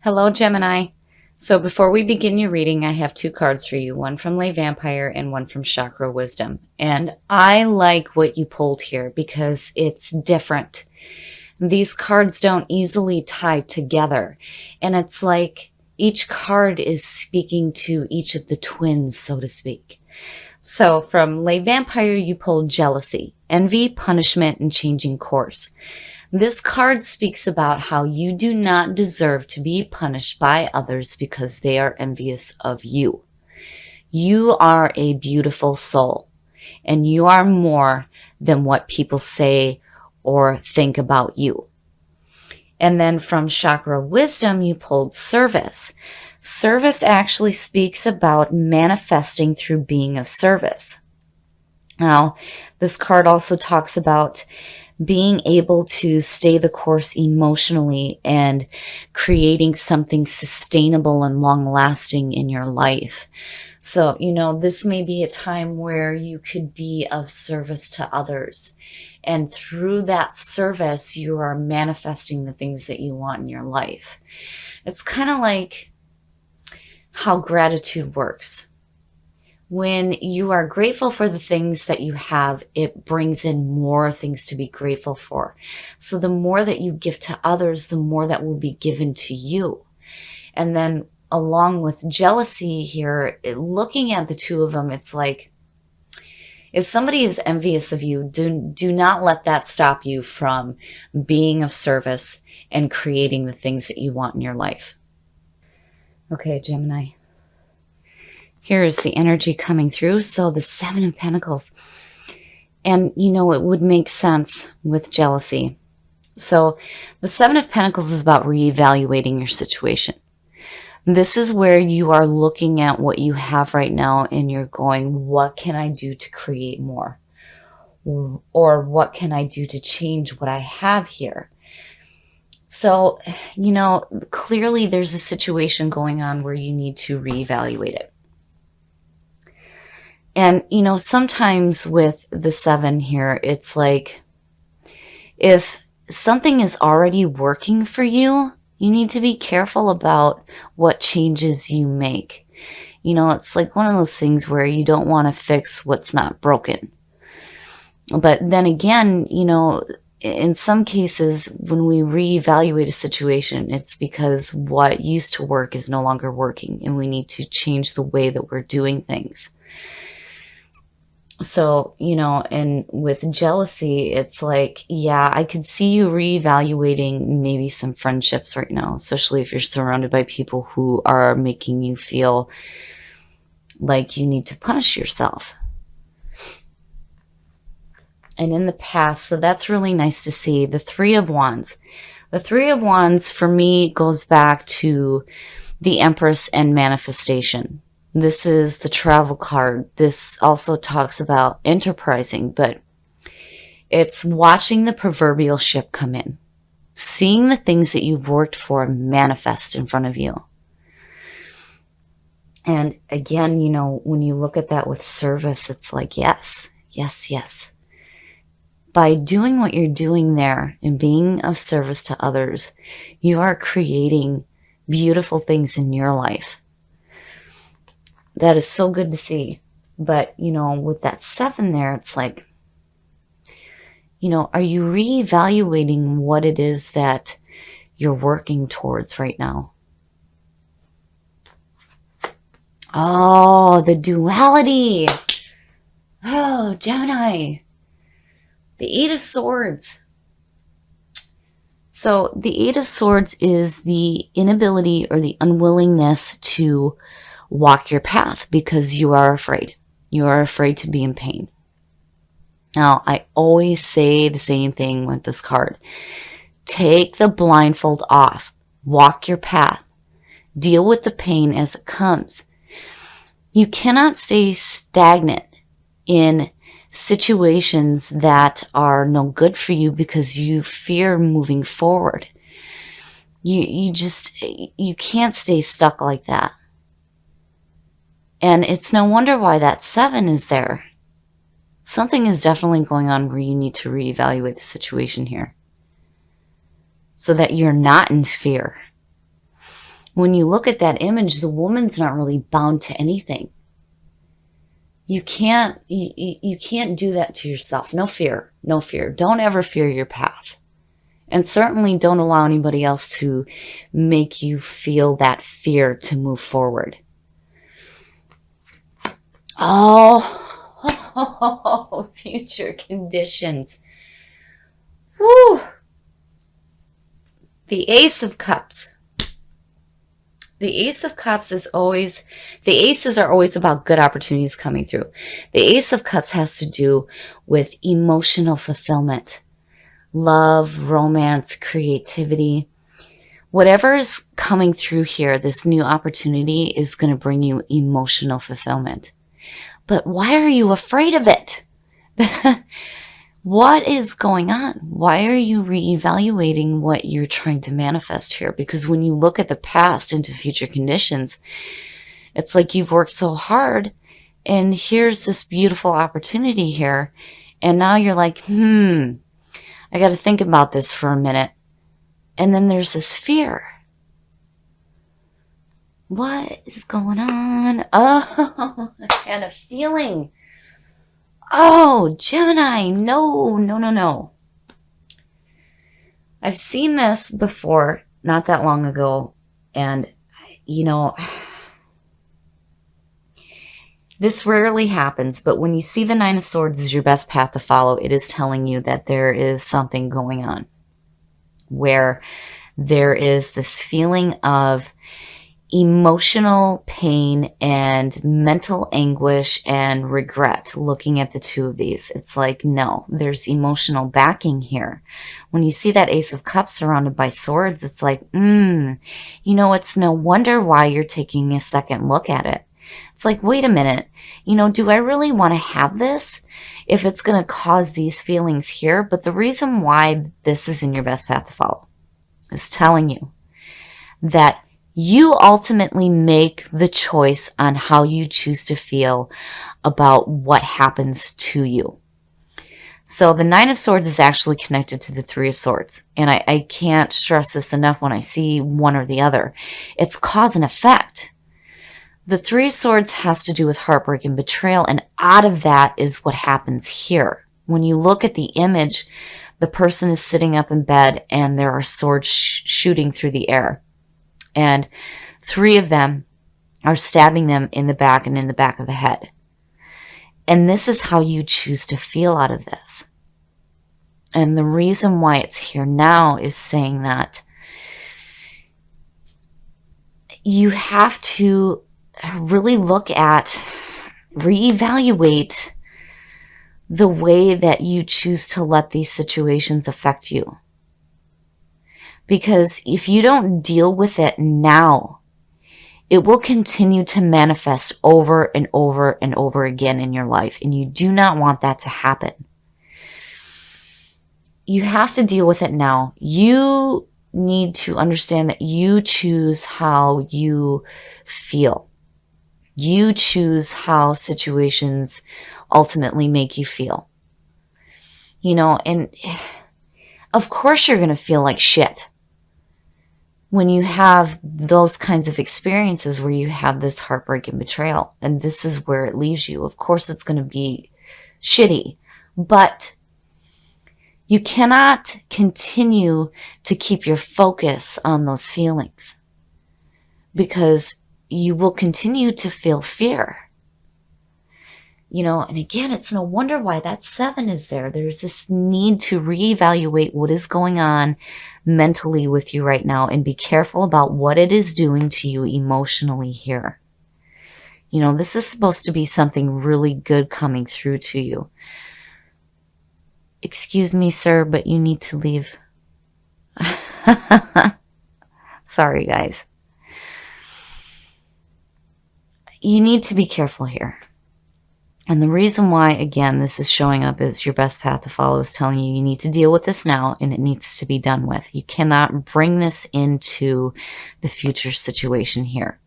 Hello, Gemini. So before we begin your reading, I have two cards for you, one from Lay Vampire and one from Chakra Wisdom. And I like what you pulled here because it's different. These cards don't easily tie together. And it's like each card is speaking to each of the twins, so to speak. So from Lay Vampire, you pulled jealousy, envy, punishment, and changing course. This card speaks about how you do not deserve to be punished by others because they are envious of you. You are a beautiful soul, and you are more than what people say or think about you. And then from Chakra Wisdom, you pulled service. Service actually speaks about manifesting through being of service. Now, this card also talks about being able to stay the course emotionally and creating something sustainable and long-lasting in your life. So, this may be a time where you could be of service to others. And through that service, you are manifesting the things that you want in your life. It's kind of like how gratitude works. When you are grateful for the things that you have, it brings in more things to be grateful for. So the more that you give to others, the more that will be given to you. And then along with jealousy here, looking at the two of them, it's like, if somebody is envious of you, do not let that stop you from being of service and creating the things that you want in your life. Okay, Gemini. Here is the energy coming through. So the Seven of Pentacles. And, it would make sense with jealousy. So the Seven of Pentacles is about reevaluating your situation. This is where you are looking at what you have right now and you're going, what can I do to create more? Or what can I do to change what I have here? So, clearly there's a situation going on where you need to reevaluate it. And, sometimes with the seven here, it's like if something is already working for you, you need to be careful about what changes you make. It's like one of those things where you don't want to fix what's not broken. But then again, in some cases, when we reevaluate a situation, it's because what used to work is no longer working, and we need to change the way that we're doing things. So, and with jealousy, it's like, yeah, I could see you reevaluating maybe some friendships right now, especially if you're surrounded by people who are making you feel like you need to punish yourself. And in the past, so that's really nice to see. The Three of Wands. The Three of Wands, for me, goes back to the Empress and manifestation. This is the travel card. This also talks about enterprising, but it's watching the proverbial ship come in, seeing the things that you've worked for manifest in front of you. And again, when you look at that with service, it's like, yes, yes, yes. By doing what you're doing there and being of service to others, you are creating beautiful things in your life. That is so good to see. But, with that seven there, it's like, are you reevaluating what it is that you're working towards right now? Oh, the duality. Oh, Gemini. The Eight of Swords. So the Eight of Swords is the inability or the unwillingness to walk your path because you are afraid. You are afraid to be in pain. Now, I always say the same thing with this card. Take the blindfold off. Walk your path. Deal with the pain as it comes. You cannot stay stagnant in situations that are no good for you because you fear moving forward. You can't stay stuck like that. And it's no wonder why that seven is there. Something is definitely going on where you need to reevaluate the situation here so that you're not in fear. when you look at that image, the woman's not really bound to anything. You can't do that to yourself. No fear. No fear. Don't ever fear your path. And certainly don't allow anybody else to make you feel that fear to move forward. Oh, future conditions. Woo! The Ace of Cups. The Ace of Cups is always, the aces are always about good opportunities coming through. The Ace of Cups has to do with emotional fulfillment, love, romance, creativity. Whatever is coming through here, this new opportunity is going to bring you emotional fulfillment. But why are you afraid of it? What is going on? Why are you reevaluating what you're trying to manifest here? Because when you look at the past into future conditions, it's like you've worked so hard and here's this beautiful opportunity here. And now you're like, I got to think about this for a minute. And then there's this fear. What is going on? Oh, and a feeling. Oh, Gemini, no. I've seen this before, not that long ago, and, this rarely happens, but when you see the Nine of Swords as your best path to follow, it is telling you that there is something going on, where there is this feeling of emotional pain and mental anguish and regret looking at the two of these. It's like, no, there's emotional backing here. When you see that Ace of Cups surrounded by swords, it's like, it's no wonder why you're taking a second look at it. It's like, wait a minute, do I really want to have this if it's going to cause these feelings here? But the reason why this is in your best path to follow is telling you that you ultimately make the choice on how you choose to feel about what happens to you. So the Nine of Swords is actually connected to the Three of Swords. And I can't stress this enough when I see one or the other. It's cause and effect. The Three of Swords has to do with heartbreak and betrayal. And out of that is what happens here. When you look at the image, the person is sitting up in bed and there are swords shooting through the air. And three of them are stabbing them in the back and in the back of the head. And this is how you choose to feel out of this. And the reason why it's here now is saying that you have to really look at, reevaluate the way that you choose to let these situations affect you. Because if you don't deal with it now, it will continue to manifest over and over and over again in your life. And you do not want that to happen. You have to deal with it now. You need to understand that you choose how you feel. You choose how situations ultimately make you feel. And of course you're going to feel like shit when you have those kinds of experiences where you have this heartbreak and betrayal, and this is where it leaves you. Of course it's going to be shitty, but you cannot continue to keep your focus on those feelings because you will continue to feel fear. And again, it's no wonder why that 7 is there. There's this need to reevaluate what is going on mentally with you right now and be careful about what it is doing to you emotionally here. This is supposed to be something really good coming through to you. Excuse me, sir, but you need to leave. Sorry, guys. You need to be careful here. And the reason why, again, this is showing up as your best path to follow is telling you need to deal with this now and it needs to be done with. You cannot bring this into the future situation here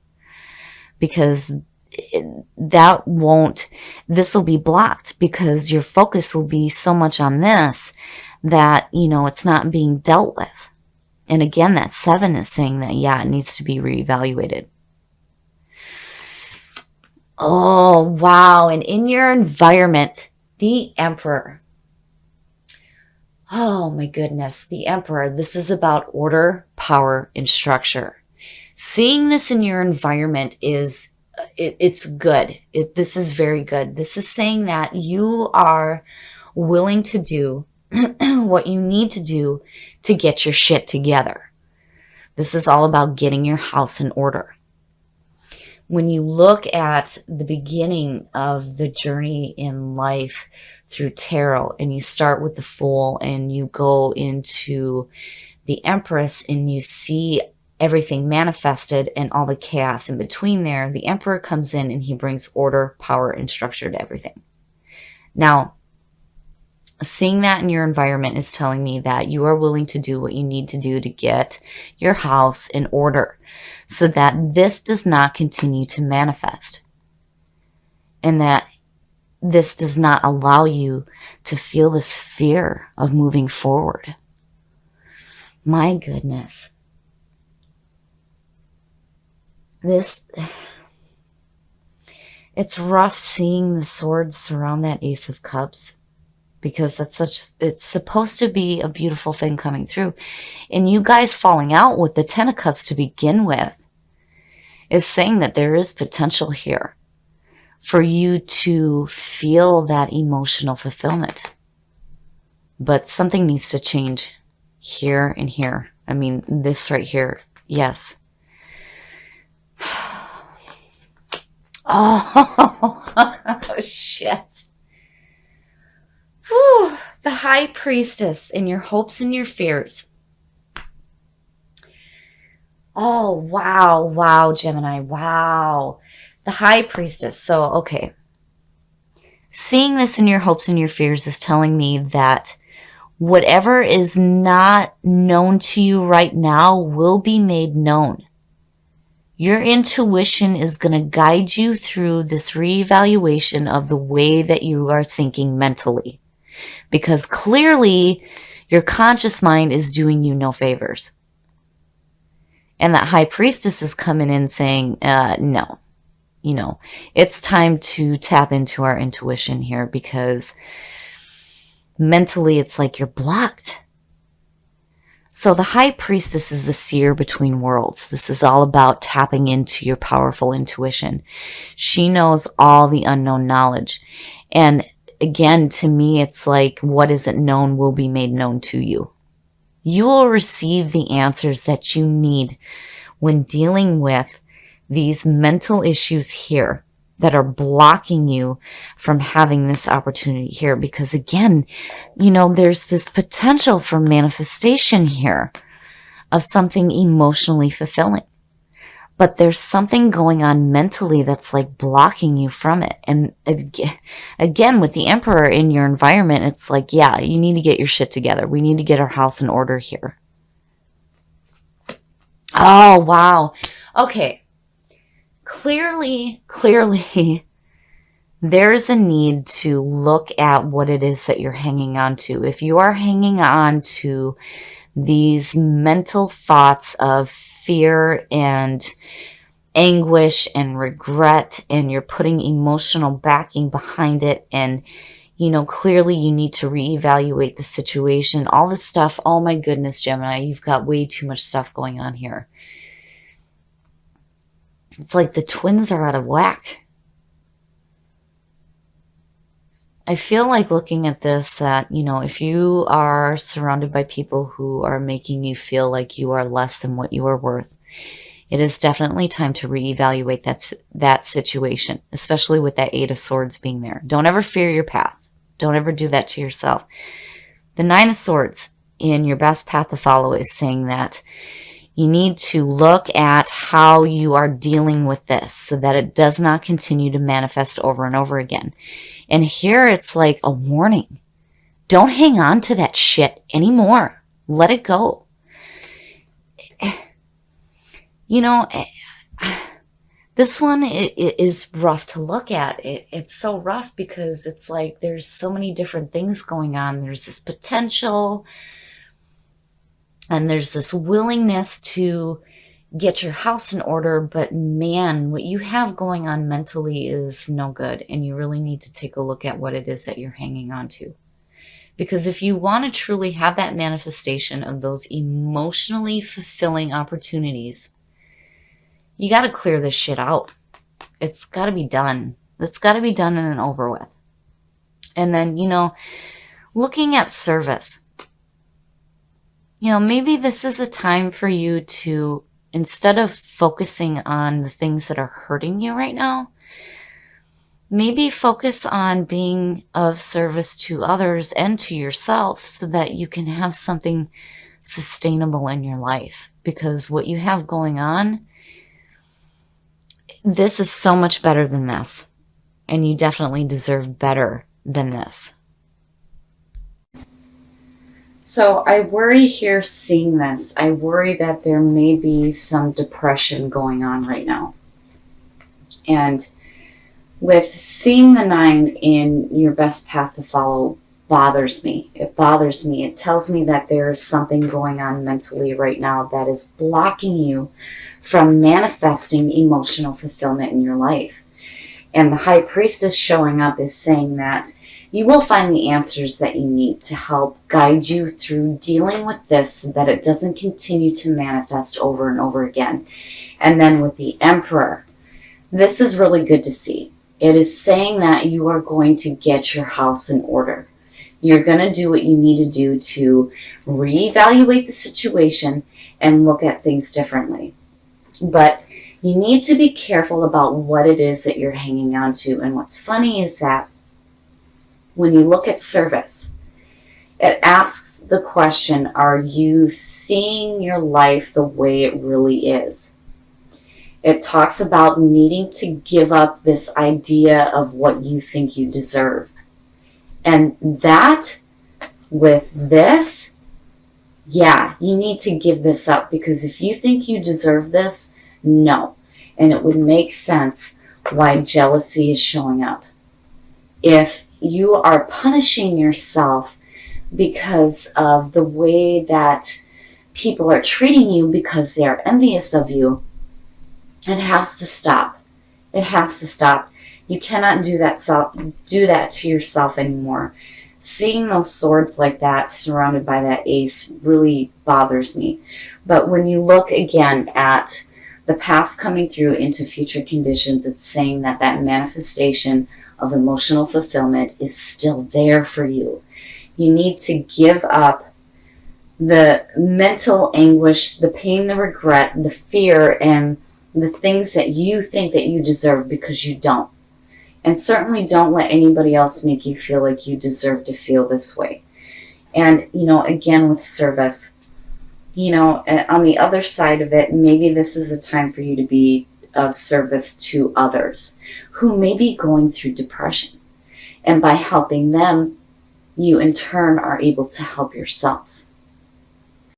because this will be blocked because your focus will be so much on this that, it's not being dealt with. And again, that 7 is saying that, yeah, it needs to be reevaluated. Oh, wow. And in your environment, the Emperor. Oh my goodness, the Emperor. This is about order, power, and structure. Seeing this in your environment is, it's good. This is very good. This is saying that you are willing to do what you need to do to get your shit together. This is all about getting your house in order. When you look at the beginning of the journey in life through tarot, and you start with the Fool and you go into the Empress and you see everything manifested and all the chaos in between there, the Emperor comes in and he brings order, power, and structure to everything. Now, seeing that in your environment is telling me that you are willing to do what you need to do to get your house in order so that this does not continue to manifest, and that this does not allow you to feel this fear of moving forward. My goodness. It's rough seeing the swords surround that Ace of Cups, because it's supposed to be a beautiful thing coming through. And you guys falling out with the 10 of Cups to begin with is saying that there is potential here for you to feel that emotional fulfillment. But something needs to change here and here. I mean, this right here. Yes. Oh, shit. Whew. The High Priestess in your hopes and your fears. Oh, wow, wow, Gemini, wow. The High Priestess. So, okay. Seeing this in your hopes and your fears is telling me that whatever is not known to you right now will be made known. Your intuition is going to guide you through this reevaluation of the way that you are thinking mentally. Because clearly, your conscious mind is doing you no favors. And that High Priestess is coming in saying, no. You know, it's time to tap into our intuition here, because mentally it's like you're blocked. So the High Priestess is the seer between worlds. This is all about tapping into your powerful intuition. She knows all the unknown knowledge. And again, to me, it's like what isn't known will be made known to you. You will receive the answers that you need when dealing with these mental issues here that are blocking you from having this opportunity here. Because again, you know, there's this potential for manifestation here of something emotionally fulfilling. But there's something going on mentally that's like blocking you from it. And again, with the Emperor in your environment, it's like, yeah, you need to get your shit together. We need to get our house in order here. Oh, wow. Okay. Clearly, there's a need to look at what it is that you're hanging on to. If you are hanging on to these mental thoughts of fear and anguish and regret, and you're putting emotional backing behind it, and you know, clearly you need to reevaluate the situation, all this stuff. Oh my goodness, Gemini, you've got way too much stuff going on here. It's like the twins are out of whack. I feel like looking at this that, you know, if you are surrounded by people who are making you feel like you are less than what you are worth, it is definitely time to reevaluate that situation, especially with that 8 of Swords being there. Don't ever fear your path. Don't ever do that to yourself. The 9 of Swords in your best path to follow is saying that you need to look at how you are dealing with this so that it does not continue to manifest over and over again. And here it's like a warning. Don't hang on to that shit anymore. Let it go. You know, this one is rough to look at. It's so rough because it's like there's so many different things going on. There's this potential And there's this willingness to get your house in order, but man, what you have going on mentally is no good, and you really need to take a look at what it is that you're hanging on to. Because if you want to truly have that manifestation of those emotionally fulfilling opportunities, you got to clear this shit out. It's got to be done. It's got to be done and over with. And then, looking at service, maybe this is a time for you to, instead of focusing on the things that are hurting you right now, maybe focus on being of service to others and to yourself so that you can have something sustainable in your life. Because what you have going on, this is so much better than this. And you definitely deserve better than this. So I worry here seeing this. I worry that there may be some depression going on right now. And with seeing the 9 in your best path to follow bothers me. It bothers me. It tells me that there is something going on mentally right now that is blocking you from manifesting emotional fulfillment in your life. And the High Priestess showing up is saying that you will find the answers that you need to help guide you through dealing with this so that it doesn't continue to manifest over and over again. And then with the Emperor, this is really good to see. It is saying that you are going to get your house in order. You're going to do what you need to do to reevaluate the situation and look at things differently. But you need to be careful about what it is that you're hanging on to. And what's funny is that when you look at service, it asks the question, are you seeing your life the way it really is? It talks about needing to give up this idea of what you think you deserve. And that, with this, yeah, you need to give this up, because if you think you deserve this, no. And it would make sense why jealousy is showing up. If you are punishing yourself because of the way that people are treating you because they are envious of you, it has to stop. It has to stop. You cannot do that to yourself anymore. Seeing those swords like that surrounded by that ace really bothers me. But when you look again at the past coming through into future conditions, it's saying that that manifestation of emotional fulfillment is still there for you. You need to give up the mental anguish, the pain, the regret, the fear, and the things that you think that you deserve, because you don't. And certainly don't let anybody else make you feel like you deserve to feel this way. And, again, with service, on the other side of it, maybe this is a time for you to be of service to others who may be going through depression. And by helping them, you in turn are able to help yourself.